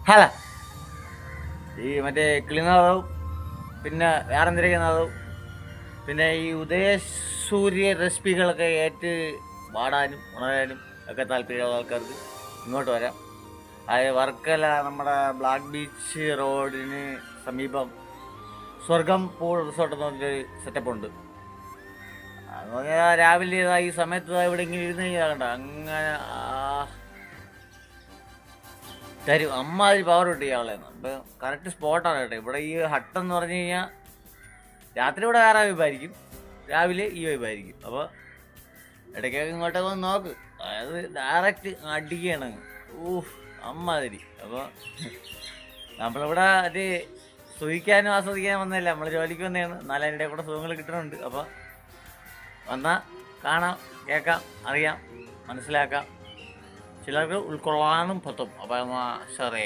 ഹല ഈ മറ്റേ കിളിനാദവും പിന്നെ വേറെന്തിരിക്കുന്നതും പിന്നെ ഈ ഉദയസൂര്യ റെസിപ്പികളൊക്കെ ഏറ്റ് പാടാനും ഉണരാനും ഒക്കെ താല്പര്യമുള്ള ആൾക്കാർക്ക് ഇങ്ങോട്ട് വരാം. അതായത് വർക്കല നമ്മുടെ ബ്ലാക്ക് ബീച്ച് റോഡിന് സമീപം സ്വർഗം പൂൾ റിസോർട്ട് എന്ന് പറഞ്ഞൊരു സെറ്റപ്പ് ഉണ്ട്. അതെന്ന് പറഞ്ഞാൽ രാവിലെ ഈ സമയത്ത് ഇവിടെ ഇങ്ങനെ ഇരുന്ന് കഴിഞ്ഞാൽ കണ്ട അങ്ങനെ തരും അമ്മാതിരി പവർ കിട്ടും ഇയാളെന്ന്. അപ്പം കറക്റ്റ് സ്പോട്ടാണ് കേട്ടോ. ഇവിടെ ഈ ഹട്ടെന്ന് പറഞ്ഞു കഴിഞ്ഞാൽ രാത്രി ഇവിടെ വേറെ വൈബായിരിക്കും, രാവിലെ ഈ വൈബായിരിക്കും. അപ്പോൾ ഇടയ്ക്കൊക്കെ ഇങ്ങോട്ടൊക്കെ വന്ന് നോക്ക്. അതായത് ഡയറക്റ്റ് അടിക്കുകയാണ് അമ്മാതിരി. അപ്പോൾ നമ്മളിവിടെ അത് സുഖിക്കാനും ആസ്വദിക്കാനും വന്നതല്ല, നമ്മൾ ജോലിക്ക് വന്നതാണ്. എന്നാലും അതിൻ്റെ കൂടെ സുഖങ്ങൾ കിട്ടുന്നുണ്ട്. അപ്പോൾ വന്നാൽ കാണാം, കേൾക്കാം, അറിയാം, മനസ്സിലാക്കാം. ചിലർക്ക് ഉൾക്കൊള്ളാനും പറ്റും. അപ്പം സാറേ